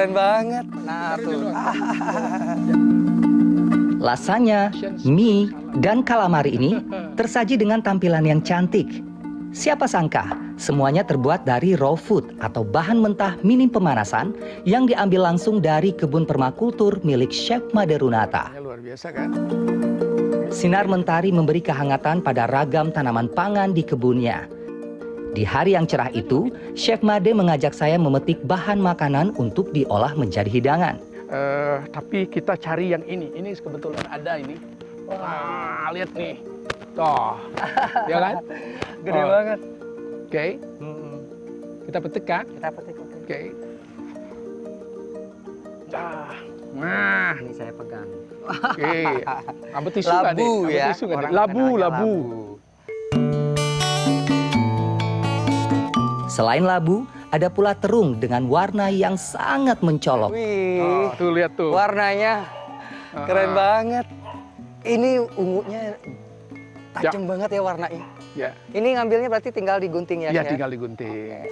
Keren banget. Nah, tuh. Lasagna, mie, dan calamari ini tersaji dengan tampilan yang cantik. Siapa sangka, semuanya terbuat dari raw food atau bahan mentah minim pemanasan yang diambil langsung dari kebun permakultur milik Chef Made Runata. Luar biasa kan? Sinar mentari memberi kehangatan pada ragam tanaman pangan di kebunnya. Di hari yang cerah itu, Chef Made mengajak saya memetik bahan makanan untuk diolah menjadi hidangan. Tapi kita cari yang ini. Ini kebetulan ada ini. Wah, lihat nih. Toh, ya kan? Gede banget. Oke. Kita petik kan? Kita petik. Oke. Nah, Ini saya pegang. oke. Ambil tisu nggak, Dek? Labu Ambil ya. tisu nggak, Dek? Orang Labu. kenalnya Selain labu, ada pula terung dengan warna yang sangat mencolok. Wih, Tuh lihat tuh. warnanya keren banget. Ini ungunya tajam banget ya warnanya. Ya, Ini ngambilnya berarti tinggal digunting ya, ya Chef? tinggal digunting.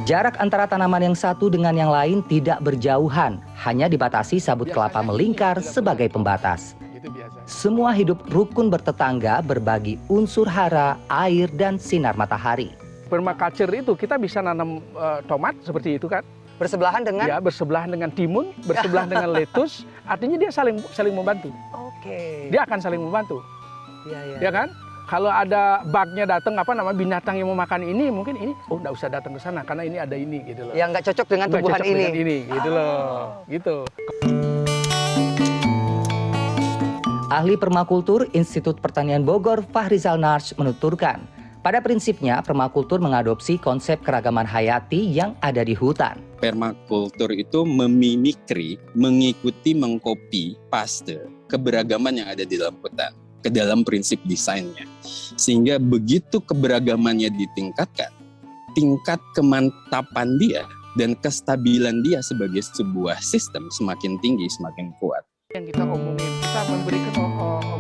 Jarak antara tanaman yang satu dengan yang lain tidak berjauhan, hanya dibatasi sabut kelapa melingkar sebagai pembatas. Itu biasa. Semua hidup rukun bertetangga berbagi unsur hara, air, dan sinar matahari. Permaculture itu kita bisa nanam tomat seperti itu kan? Bersebelahan dengan? Ya, bersebelahan dengan timun, bersebelahan dengan lettuce, artinya dia saling membantu. Oke. Dia akan saling membantu, Iya. ya kan? Kalau ada bugnya datang, binatang yang mau makan ini, mungkin ini, nggak usah datang ke sana karena ini ada ini gitu loh. Yang nggak cocok dengan Nggak tumbuhan cocok ini. dengan ini, gitu loh, gitu. Ahli permakultur Institut Pertanian Bogor, Fahrizal Narsh, menuturkan, pada prinsipnya permakultur mengadopsi konsep keragaman hayati yang ada di hutan. Permakultur itu memimikri, mengikuti, mengkopi, paste keberagaman yang ada di dalam hutan ke dalam prinsip desainnya. Sehingga begitu keberagamannya ditingkatkan, tingkat kemantapan dia dan kestabilan dia sebagai sebuah sistem semakin tinggi, semakin kuat. Yang kita omongin, kita memberikan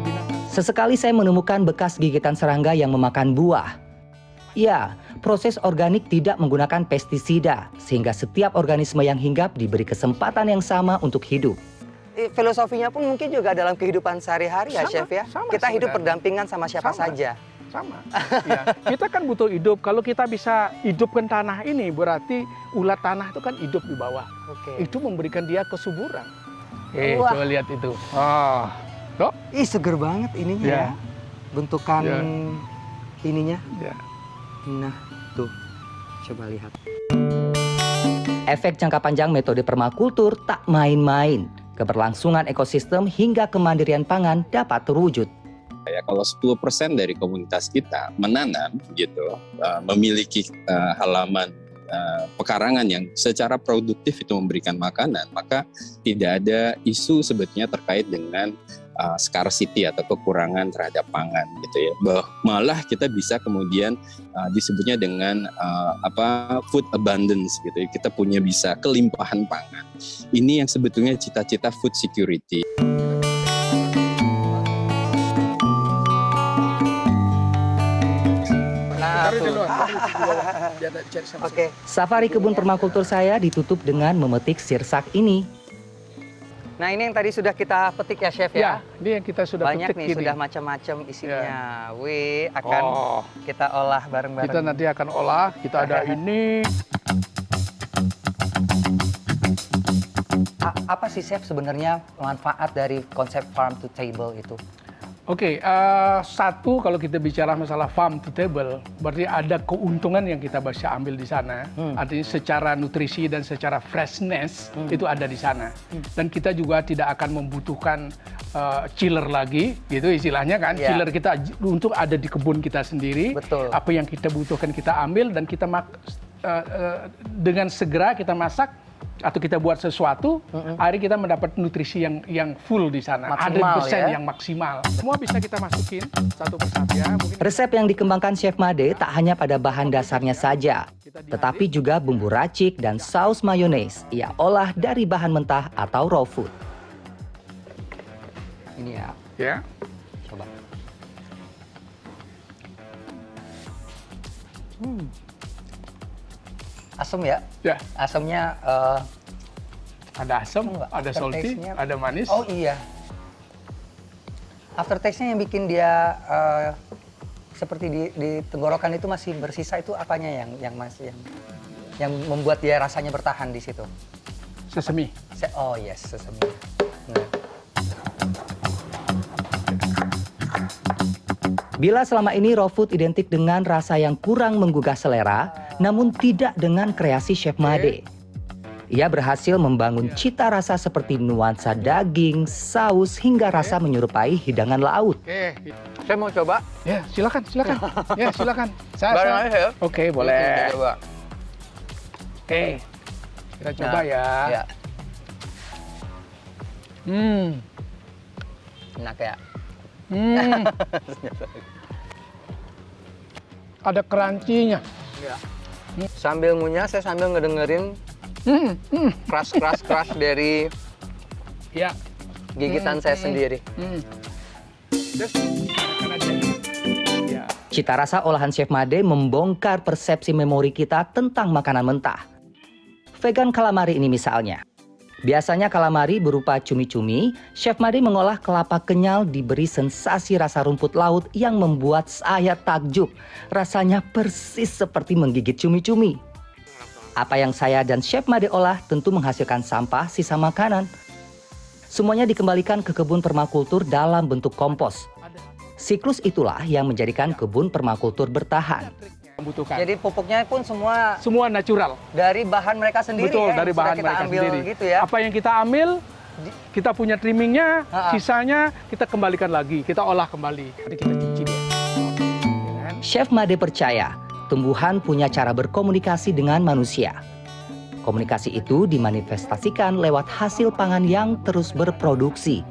binatang. Sesekali saya menemukan bekas gigitan serangga yang memakan buah. Ya, proses organik tidak menggunakan pestisida, sehingga setiap organisme yang hinggap diberi kesempatan yang sama untuk hidup. Filosofinya pun mungkin juga dalam kehidupan sehari-hari ya, Sama, Chef ya? sama Kita hidup sebenarnya. berdampingan sama siapa Sama. saja. Sama. Ya. Kita kan butuh hidup. Kalau kita bisa hidupkan tanah ini, berarti ulat tanah itu kan hidup di bawah. Oke. Itu memberikan dia kesuburan. Wah. Coba lihat itu. Loh? Ih, seger banget ininya Ya. ya. Bentukan Ya. ininya. Ya. Nah, tuh. Coba lihat. Efek jangka panjang metode permakultur tak main-main. Keberlangsungan ekosistem hingga kemandirian pangan dapat terwujud. Ya, kalau 10% dari komunitas kita menanam gitu, memiliki halaman pekarangan yang secara produktif itu memberikan makanan, maka tidak ada isu sebetulnya terkait dengan scarcity atau kekurangan terhadap pangan gitu ya. Malah kita bisa kemudian disebutnya dengan food abundance gitu ya. Kita punya bisa kelimpahan pangan. Ini yang sebetulnya cita-cita food security. Nah, tuh. Oke. Safari kebun permakultur saya ditutup dengan memetik sirsak ini. Nah, ini yang tadi sudah kita petik ya, Chef Ya, ya? ini yang kita sudah Banyak petik nih, ini. sudah macam-macam isinya. Wih, akan Oh, kita olah bareng-bareng. kita nanti akan olah. Kita ada ini. Apa sih, Chef, sebenarnya manfaat dari konsep farm to table itu? Oke, satu kalau kita bicara masalah farm to table, berarti ada keuntungan yang kita bisa ambil di sana. Artinya secara nutrisi dan secara freshness itu ada di sana. Dan kita juga tidak akan membutuhkan chiller lagi, gitu istilahnya kan. Ya. Chiller kita untuk ada di kebun kita sendiri. Betul. Apa yang kita butuhkan kita ambil dan kita dengan segera kita masak atau kita buat sesuatu, akhirnya kita mendapat nutrisi yang full di sana. Maksimal, 100% ya? yang maksimal. Semua bisa kita masukin satu persatu ya. Mungkin Resep yang dikembangkan Chef Made tak hanya pada bahan dasarnya saja, tetapi juga bumbu racik dan saus mayones ia olah dari bahan mentah atau raw food. Ini ya, ya. coba. Asam ya? Ya, Asamnya ada asam, Enggak, ada salty, aftertaste-nya. ada manis. oh iya. Aftertaste-nya yang bikin dia seperti di tenggorokan itu masih bersisa itu apanya yang masih yang membuat dia rasanya bertahan di situ? Sesame. Oh yes, sesame. Nah. Bila selama ini raw food identik dengan rasa yang kurang menggugah selera, namun tidak dengan kreasi Chef Made. Ia berhasil membangun cita rasa seperti nuansa daging, saus, hingga rasa menyerupai hidangan laut. Oke, Saya mau coba. ya silakan, silakan. Ya silakan. Bareng aja ya. Oke, boleh. Kita coba. Oke, kita coba Nah, ya. Ya. Hmm, Enak ya. hmm. Ada crunchy-nya. Ya. Sambil ngunyah, saya sambil ngedengerin keras dari Ya. gigitan saya sendiri. Terus, akan ada. Ya. Cita rasa olahan Chef Made membongkar persepsi memori kita tentang makanan mentah. Vegan calamari ini misalnya. Biasanya calamari berupa cumi-cumi, Chef Made mengolah kelapa kenyal diberi sensasi rasa rumput laut yang membuat saya takjub. Rasanya persis seperti menggigit cumi-cumi. Apa yang saya dan Chef Made olah tentu menghasilkan sampah sisa makanan. Semuanya dikembalikan ke kebun permakultur dalam bentuk kompos. Siklus itulah yang menjadikan kebun permakultur bertahan. Membutuhkan. Jadi pupuknya pun semua Semua natural. dari bahan mereka sendiri. Betul, ya, dari yang sudah bahan kita mereka ambil sendiri. gitu ya. Apa yang kita ambil, kita punya trimmingnya, sisanya kita kembalikan lagi, kita olah kembali. Nanti kita cuci dia. Ya kan? Chef Made percaya, tumbuhan punya cara berkomunikasi dengan manusia. Komunikasi itu dimanifestasikan lewat hasil pangan yang terus berproduksi.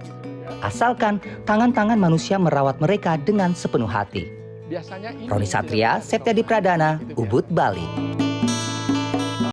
Asalkan tangan-tangan manusia merawat mereka dengan sepenuh hati. Biasanya ini Roni Satria, Septiadi Pradana, Ubud, Bali.